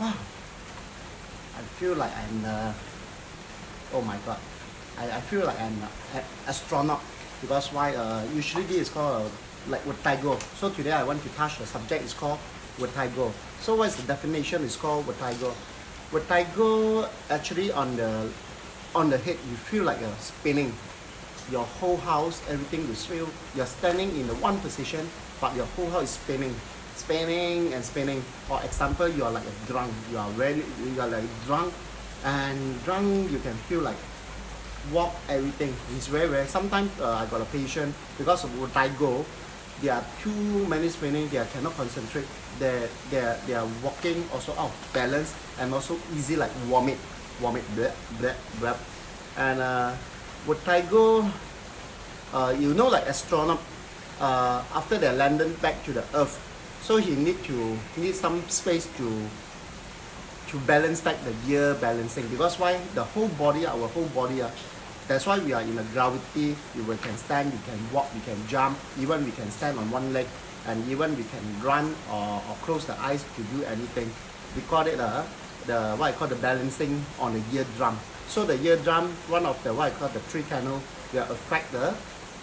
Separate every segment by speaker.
Speaker 1: wow, I feel like I'm oh my god, I feel like I'm an astronaut because why? Usually this is called like Vertigo. So today I want to touch the subject is called Vertigo. So what is the definition? Is called Vertigo. Vertigo actually on the head you feel like you're spinning. Your whole house, everything you feel you're standing in the one position, but your whole house is spinning and spinning. For example, you are like a drunk. You are like drunk, and drunk you can feel like walk everything. It's very. Sometimes I got a patient because of vertigo. They are too many spinning. They cannot concentrate. They are walking also out of balance and also easy like vomit, bleh, bleh, bleh. And vertigo, you know, like astronaut, after they landed back to the Earth, so he need some space to balance back the gear balancing, because why the whole body, our whole body, that's why we are in a gravity. We can stand, we can walk, we can jump, even we can stand on one leg, and even we can run or close the eyes to do anything. We call it the what I call the balancing on the gear drum. So the gear drum, one of the what I call the three channel, will affect the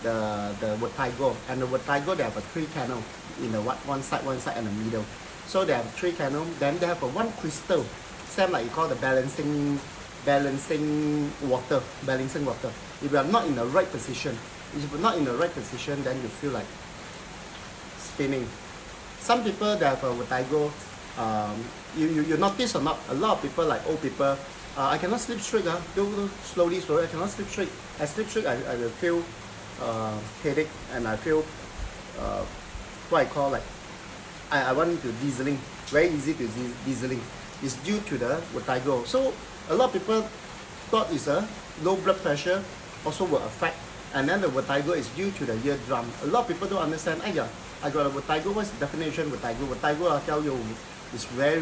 Speaker 1: vertigo. And the vertigo, they have a three channel in the one side and the middle. So they have three channel. Then they have a one crystal, same like you call the balancing water. If you are not in the right position, then you feel like spinning. Some people that have a vertigo, you notice or not, a lot of people, like old people, I cannot sleep straight. Do slowly, I cannot sleep straight. I sleep straight, I will feel headache, and I feel what I call like I want to dizzying. Very easy to dizzying. It's due to the vertigo. So a lot of people thought it's a low blood pressure also will affect, and then the vertigo is due to the eardrum. A lot of people don't understand. I got a vertigo. What's the definition of vertigo? Vertigo, I'll tell you, is very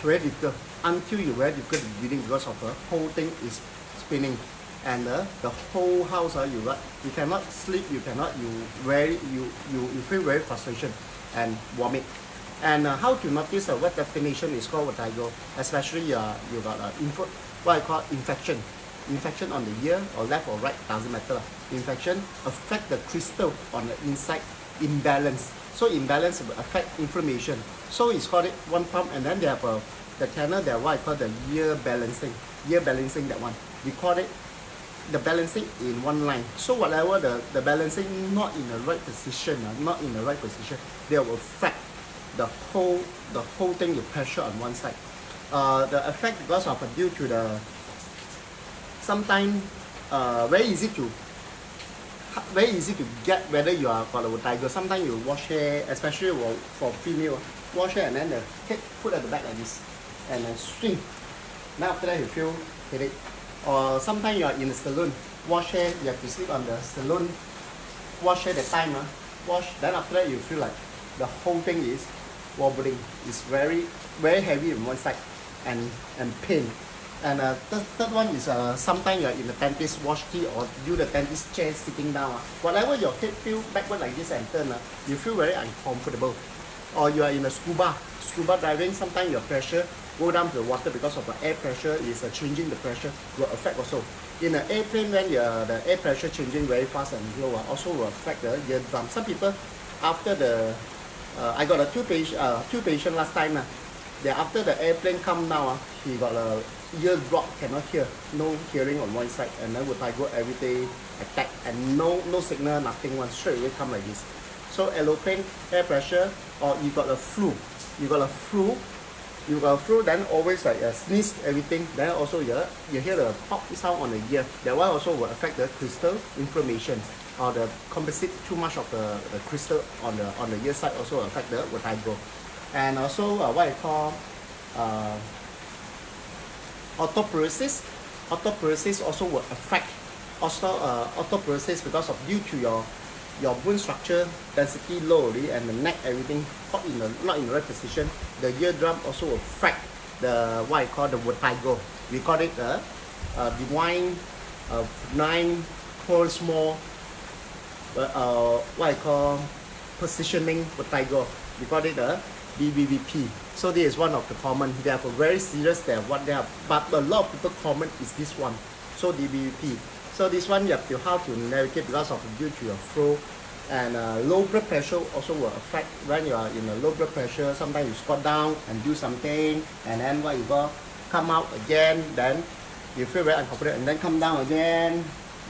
Speaker 1: difficult. Until you very difficult breathing because of the whole thing is spinning, and the whole house you cannot sleep. You feel very frustration and vomit. And how to notice what definition is called vertigo, especially you got what I call infection on the ear or left or right, doesn't matter. Infection affect the crystal on the inside, imbalance. So imbalance will affect inflammation. So it's called it one pump, and then they have the channel that what I call the ear balancing, that one. We call it the balancing in one line. So whatever the balancing not in the right position, they will affect the whole thing, the pressure on one side. The effect because of due to the sometimes very easy to get whether you are got a vertigo. Sometimes you wash hair, especially for female, wash hair and then the head put at the back like this and then swing. Now after that you feel headache. Or sometimes you are in the salon, wash hair, you have to sleep on the salon, wash hair the time, wash, then after that you feel like the whole thing is wobbling. It's very heavy on one side and pain. And third one is sometimes you are in the dentist wash teeth or do the dentist chair sitting down. Whatever your head feel backward like this and turn, you feel very uncomfortable. Or you are in a scuba diving, sometimes your pressure go down to the water because of the air pressure is changing, the pressure will affect also. In an airplane, when the air pressure changing very fast and low, also will affect the eardrum. Some people after the I got two patient last time. They after the airplane come now, he got a ear drop, cannot hear, no hearing on one side, and then vertigo every day attack and no signal, nothing, one straight away come like this. So aeroplane, air pressure, or you got a flu, then always like sneeze everything, then also you hear the pop sound on the ear. That one also will affect the crystal inflammation, or the compensate too much of the crystal on the ear side also affect the vertigo. And also what I call autoparesis. Autoparesis also will affect autoparesis because of due to your bone structure density low already, and the neck everything not in the right position. The eardrum also will affect the what I call the vertigo. We call it benign, whole small, what I call positioning vertigo. We call it DPPV. So this is one of the common. They have a very serious there what they have, but a lot of people common is this one. So DPPV. So this one you have to how to navigate because of due to your flow, and low blood pressure also will affect when you are in a low blood pressure. Sometimes you squat down and do something, and then what you go come out again, then you feel very uncomfortable, and then come down again.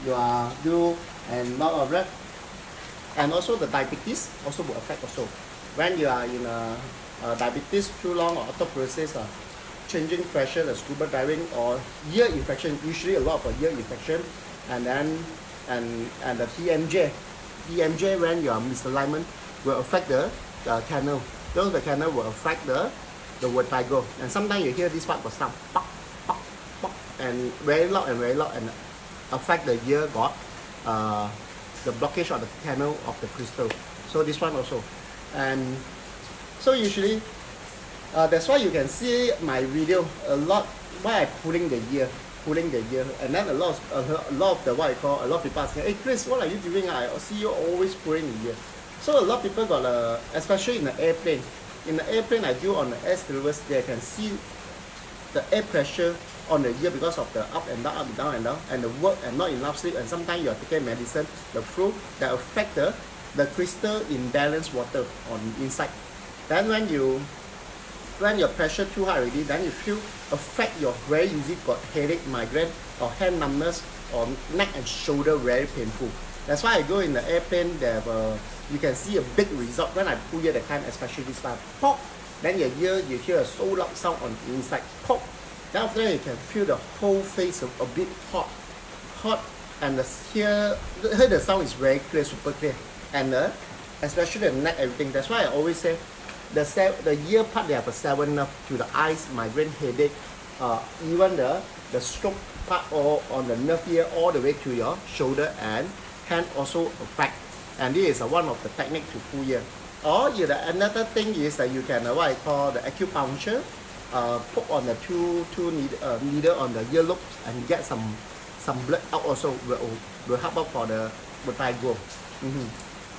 Speaker 1: You are do and lot of that, and also the diabetes also will affect also when you are in a diabetes too long or osteoporosis, changing pressure, the scuba diving or ear infection. Usually a lot of ear infection, and then and the TMJ when you are misalignment will affect the canal. Those the canal will affect the vertigo, and sometimes you hear this part will sound pop pop pop and very loud and affect the ear got the blockage of the canal of the crystal. So this one also, and so usually that's why you can see my video a lot why I pulling the ear, and then a lot of the what I call, a lot of people asking, hey Chris, what are you doing? I see you always pulling the ear. So a lot of people got especially in the airplane. In the airplane I do on the air stewardess, they can see the air pressure on the ear because of the up and down, and the work and not enough sleep, and sometimes you are taking medicine, the flu that affect the crystal imbalance water on inside. Then when your pressure too high already, then you feel affect your very easy got headache, migraine, or hand numbness, or neck and shoulder very painful. That's why I go in the airplane. They have you can see a big result when I pull here the time, especially this part. Pop. Then your ear you hear a so loud sound on the inside. Pop. Then after that you can feel the whole face a bit hot, and hear the sound is very clear, super clear, and especially the neck, everything. That's why I always say the ear part they have a 7 nerve to the eyes, migraine, headache, even the stroke part or on the nerve here all the way to your shoulder and hand also affect. And this is one of the technique to pull here. Or another thing is that you can what I call the acupuncture, poke on the two needle on the earlobe and get some blood out also will help out for the vertigo.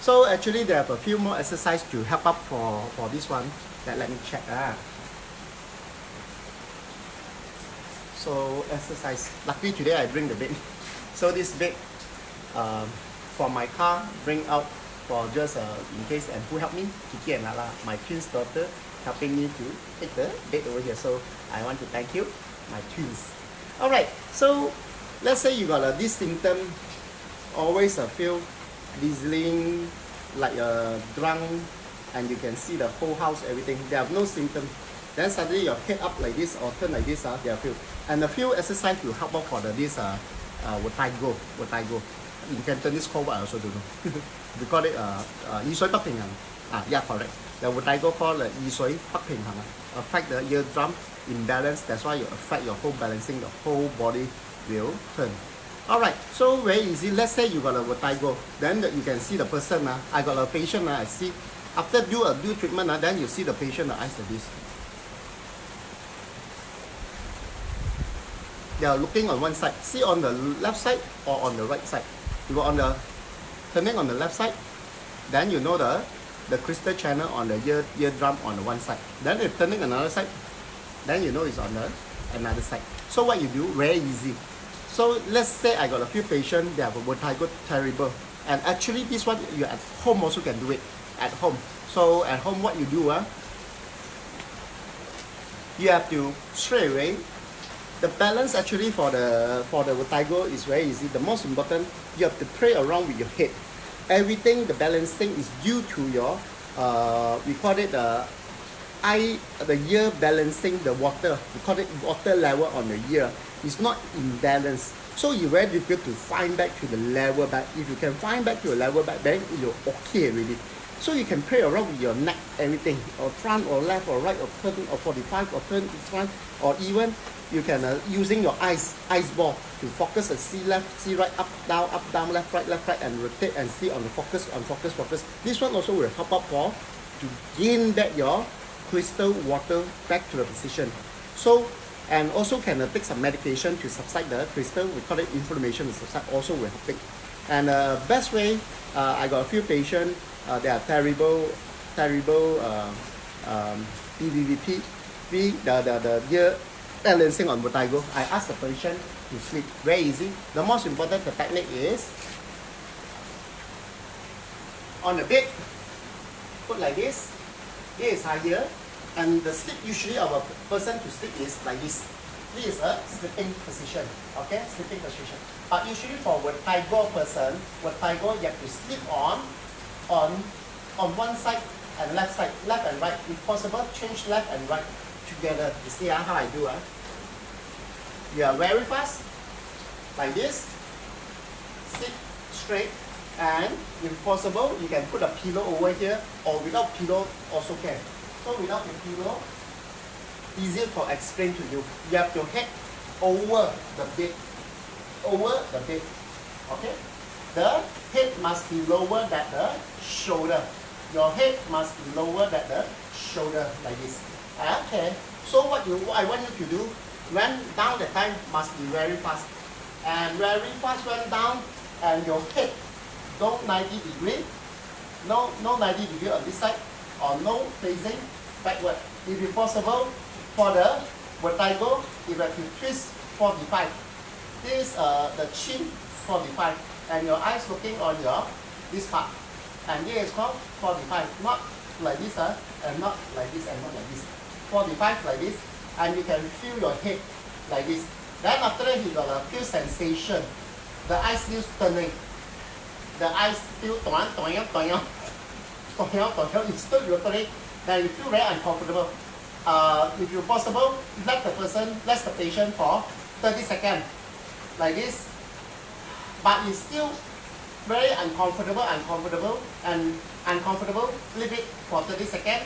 Speaker 1: So actually they have a few more exercise to help up for this one. Let me check. So exercise. Luckily today I bring the bed. So this bed from my car bring out for just in case, and who helped me? Kiki and Lala, my twins daughter, helping me to take the bed over here. So I want to thank you, my twins. Alright, so let's say you got this symptom, always feel dizzying, like drunk, and you can see the whole house, everything. They have no symptom. Then suddenly your head up like this or turn like this, they are feel. And a few exercise will help out for this vertigo. In Cantonese called what I also don't know. We call it 耳水不平衡. Yeah, correct. The vertigo called 耳水不平衡. Affect the eardrum imbalance. That's why you affect your whole balancing. The whole body will turn. Alright, so very easy. Let's say you got a vertigo. Then you can see the person. I got a patient. I see after do treatment. Then you see the patient eyes like this. They are looking on one side. See on the left side or on the right side. You go on the turning on the left side, then you know the crystal channel on the eardrum on the one side. Then if turning another side, then you know it's on the another side. So what you do, very easy. So let's say I got a few patients, they have a vertigo terrible, and actually this one you at home also can do it at home. So at home what you do, you have to straight away. The balance actually for the vertigo is very easy. The most important, you have to play around with your head. Everything, the balancing is due to your, we call it the ear balancing the water. We call it water level on the ear. It's not in balance. So it's very difficult to find back to the level back. If you can find back to the level back, then you're okay already. So you can play around with your neck, everything, or front or left or right or turn or 45 or turn each one, or even you can using your eyes ball to focus and see left, see right, up, down, left, right, and rotate and see on the focus. This one also will help out to gain back your crystal water back to the position. So, and also can take some medication to subside the crystal. We call it inflammation to subside. Also will help it. And best way, I got a few patients. They are terrible DPPV, the ear balancing on Vertigo. I ask the patient to sleep. Very easy. The most important the technique is on the bed, put like this. Here is higher, and the sleep usually of a person to sleep is like this. This is a sleeping position. Okay, sleeping position. But usually for Vertigo person, Vertigo you have to sleep on one side and left side, left and right. If possible, change left and right together. You see how I do? You are very fast, like this. Sit straight, and if possible, you can put a pillow over here, or without pillow also can. So without the pillow, easier to explain to you. You have your head over the bed, okay? The head must be lower than the shoulder. Your head must be lower than the shoulder, like this. Okay, so what I want you to do, when down the time must be very fast. And very fast when down, and your head don't 90 degree, no 90 degree on this side, or no facing backward. If it's possible, for the Vertigo, you have to twist 45. This the chin 45, and your eyes looking on your this part. And here is called 45, not like this, and not like this, and not like this. 45 like this, and you can feel your head like this. Then after that, you got a feel sensation. The eyes still turning. The eyes still it's still rotating. Then you feel very uncomfortable. If you possible, let the patient for 30 seconds, like this. But it's still very uncomfortable, leave it for 30 seconds.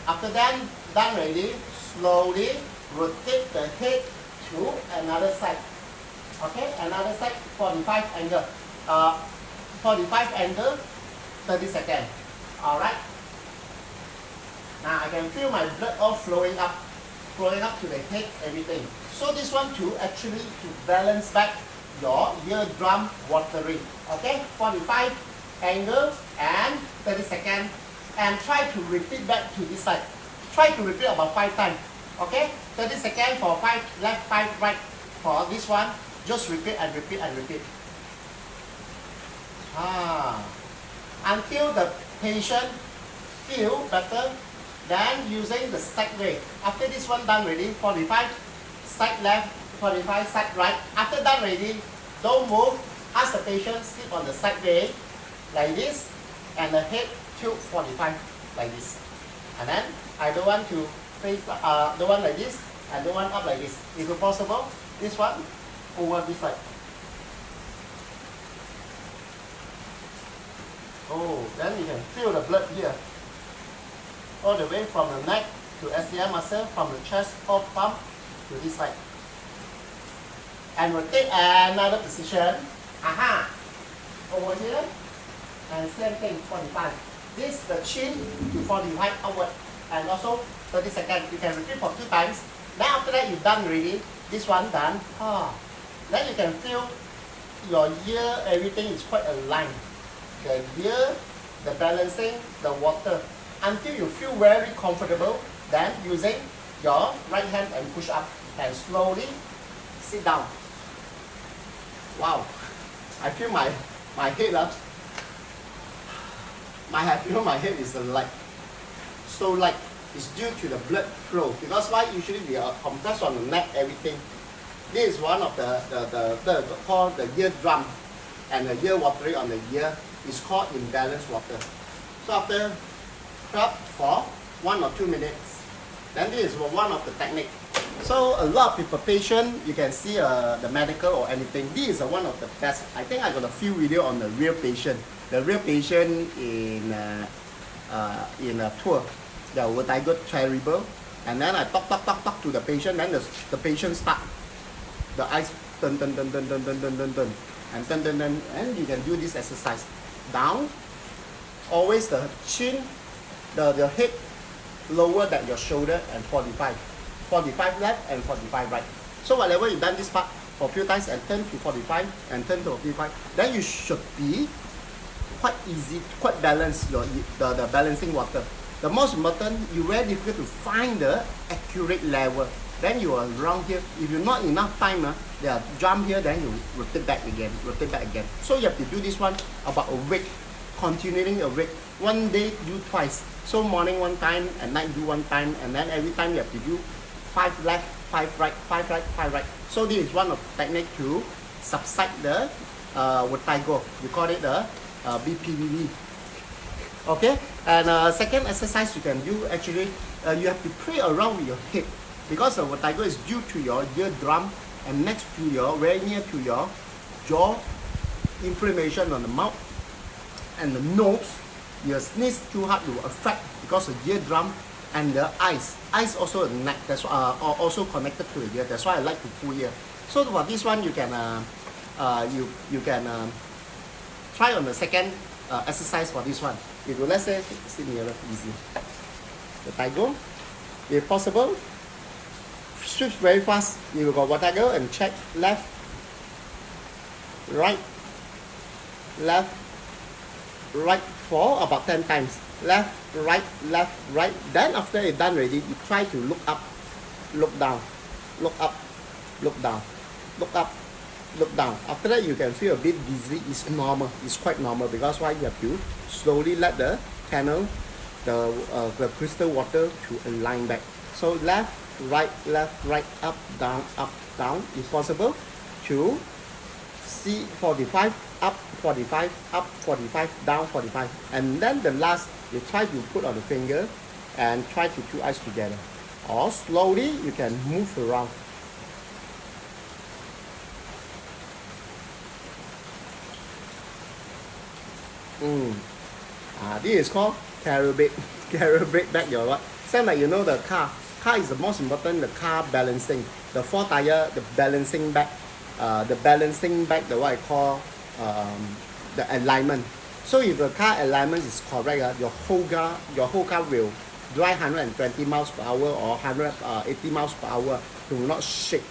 Speaker 1: After that, done already, slowly rotate the head to another side. Okay, another side, 45 angle. 45 angle, 30 seconds. Alright. Now I can feel my blood all flowing up to the head, everything. So this one too, actually to balance back your eardrum watering. Okay, 45 angle and 30 seconds. And try to repeat back to this side. Try to repeat about 5 times. Okay, 30 seconds for 5 left, 5 right. For this one, just repeat and repeat and repeat. Until the patient feel better, then using the side way. After this one done already, 45 side left, 45 side right. After done already, don't move. Ask the patient sleep on the side way, like this, and the head tilt 45 like this. And then I don't want to face the one like this, and the one up like this. If it's possible, this one over this side. Oh, then you can feel the blood here. All the way from the neck to SCM muscle, from the chest, all pump to this side. And we'll take another position. Over here. And same thing, 45. This the chin to 45 outward. And also 30 seconds. You can repeat for 2 times. Then after that, you've done already. This one done. Then you can feel your ear, everything is quite aligned. The ear, the balancing, the water. Until you feel very comfortable, then using your right hand and push up and slowly sit down. Wow, I feel my head I feel my head is light. So light is due to the blood flow, because why usually we are compressed on the neck, everything. This is one of the called the ear drum, and the ear watering on the ear is called imbalanced water. So after rub for 1 or 2 minutes, then this is one of the technique. So a lot of people, patient, you can see the medical or anything. This is one of the best. I think I got a few video on the real patient. The real patient in a tour. The Vertigo terrible, and then I talk to the patient. Then the patient start. The eyes turn, and and you can do this exercise. Down, always the chin, the head lower than your shoulder, and 45 left and 45 right. So whenever you done this part for a few times and turn to 45 and turn to 45, then you should be quite easy, quite balanced the balancing water. The most important, you very difficult to find the accurate level. Then you are wrong here. If you not enough time, they are jump here, then you rotate back again, rotate back again. So you have to do this one about a week, continuing a week. One day do twice. So morning one time, and night do one time, and then every time you have to do 5 left, 5 right, 5 right, 5 right. So this is one of the technique to subside the Vertigo. We call it the DPPV. Okay, and second exercise you can do actually, you have to play around with your head, because the Vertigo is due to your eardrum and next to your, very near to your jaw, inflammation on the mouth and the nose. You sneeze too hard to affect because the eardrum and the eyes. Eyes also a neck, that's are also connected to the ear. That's why I like to pull here. So for this one, you can try on the second exercise for this one. If you, let's say, sit nearer, easy. The Vertigo, if possible, switch very fast. You will go Vertigo and check left, right, left, right for about 10 times. Left, right, left, right. Then after it's done already, you try to look up, look down, look up, look down, look up, look down. After that, you can feel a bit dizzy. It's normal. It's quite normal, because why, you have to slowly let the channel, the crystal water to align back. So left, right, up, down. If possible, to see 45, up 45, up 45, down 45. And then the last, you try to put on the finger and try to two eyes together. Or slowly, you can move around. This is called calibrate back your what? Same like, you know, the car. Car is the most important, the car balancing. The 4 tire, the balancing back, the what I call the alignment. So if the car alignment is correct, your whole car will drive 120 miles per hour or 180 miles per hour, to not shake.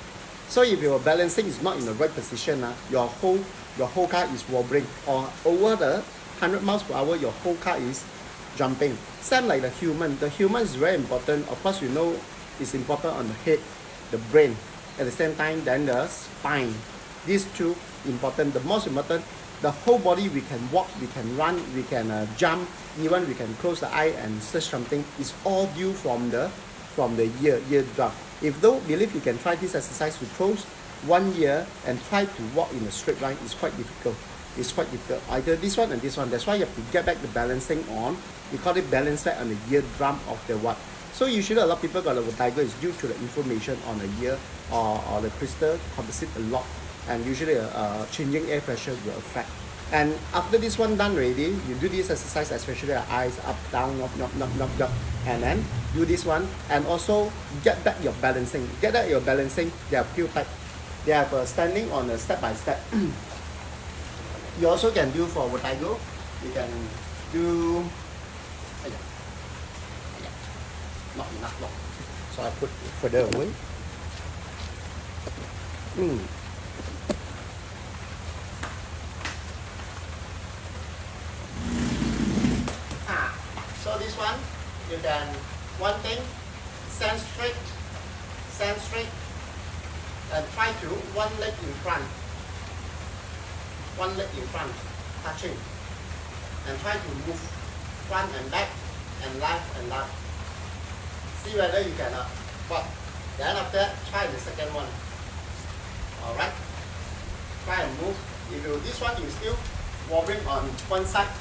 Speaker 1: So if your balancing is not in the right position, your whole car is wobbling, or over the 100 miles per hour, your whole car is jumping. Same like the human. The human is very important. Of course, you know it's important on the head, the brain. At the same time, then the spine. These two important. The most important, the whole body, we can walk, we can run, we can jump, even we can close the eye and search something. It's all due from the eardrum. If don't believe, you can try this exercise to close one ear and try to walk in a straight line. It's quite difficult. It's quite difficult. Either this one and this one. That's why you have to get back the balancing on. We call it balance back on the eardrum of the what. So usually a lot of people got a Vertigo is due to the inflammation on the ear or the crystal composite a lot. And usually changing air pressure will affect. And after this one done already, you do this exercise, especially the eyes up, down, up, and then do this one, and also get back your balancing. Get back your balancing. They have few types. They have standing on a step by step. You also can do for Vertigo. You can do. Not enough long, so I put further away. So this one, you can, one thing, stand straight, and try to one leg in front, touching, and try to move front and back, and left and left. See whether you can what. Then after that, try the second one. Alright, try and move. If you this one you still wobbling on one side,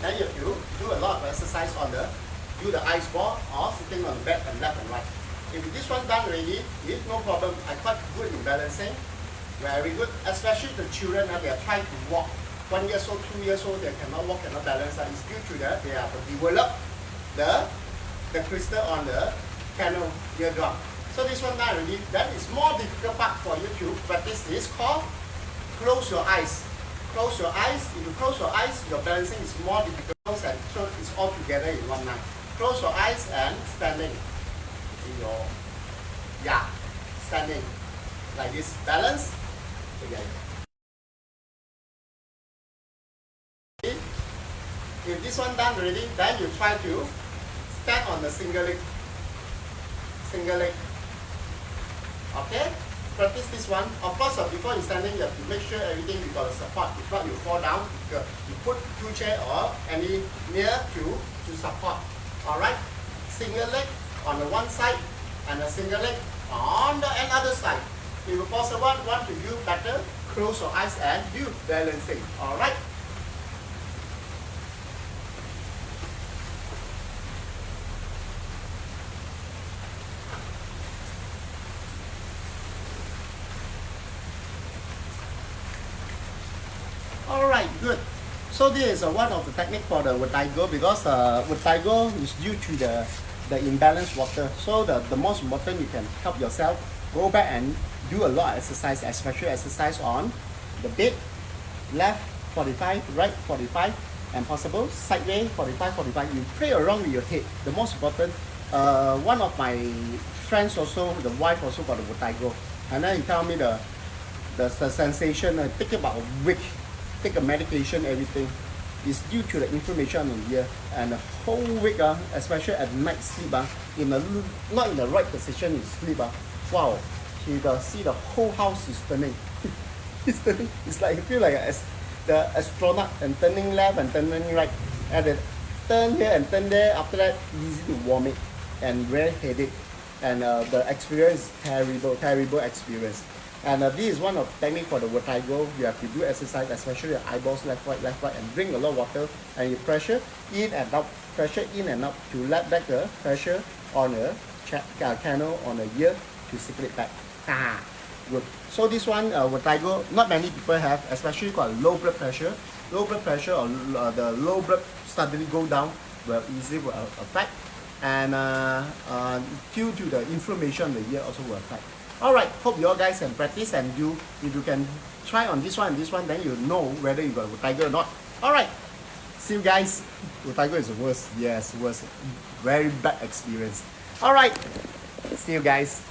Speaker 1: then you have to do a lot of exercise on do the ice ball or sitting on the bed and left and right. If this one done already, it's no problem. I quite good in balancing, very good. Especially the children, they are trying to walk. 1 year old, 2 years old, they cannot walk, cannot balance. It's due to that they have developed the crystal on the canal eardrum. So this one done already. That is more difficult part for you to practice this called close your eyes. Close your eyes. If you close your eyes, your balancing is more difficult, and so it's all together in one night. Close your eyes and standing. Standing like this. Balance together. If this one done already, then you try to stand on the single leg. Single leg. Okay? Practice this one. Of course, before you standing, you have to make sure everything you got a support. If not, you fall down. You put 2 chairs or any near to support. Alright? Single leg on the one side and a single leg on the another side. If you possible want to view better, close your eyes and do balancing. Alright? Alright, good. So this is one of the technique for the Vertigo, because Vertigo is due to the imbalanced water. So the most important, you can help yourself go back and do a lot of exercise, especially exercise on the bed, left 45, right 45, and possible sideways 45, 45. You play around with your head. The most important, one of my friends also, the wife also got the Vertigo, and then he tell me the sensation, take about a week, take a medication, everything is due to the inflammation in the ear, and the whole week, especially at night sleep, not in the right position in sleep, wow, you see the whole house is turning. It's turning. It's like, you feel like the astronaut, and turning left and turning right, and then turn here and turn there. After that, easy to vomit and very headache, and the experience is terrible experience. And this is one of the technique for the Vertigo. You have to do exercise, especially your eyeballs, left, right, and drink a lot of water. And you pressure in and out to let back the pressure on the canal on the ear to circulate back. Good. So this one, Vertigo, not many people have, especially got low blood pressure. Low blood pressure or the low blood suddenly go down will easily affect. And due to the inflammation in the ear also will affect. Alright, hope you all guys can practice, and if you can try on this one and this one, then you know whether you got Vertigo or not. Alright, see you guys. Vertigo is the worst. Yes, worst. Very bad experience. Alright, see you guys.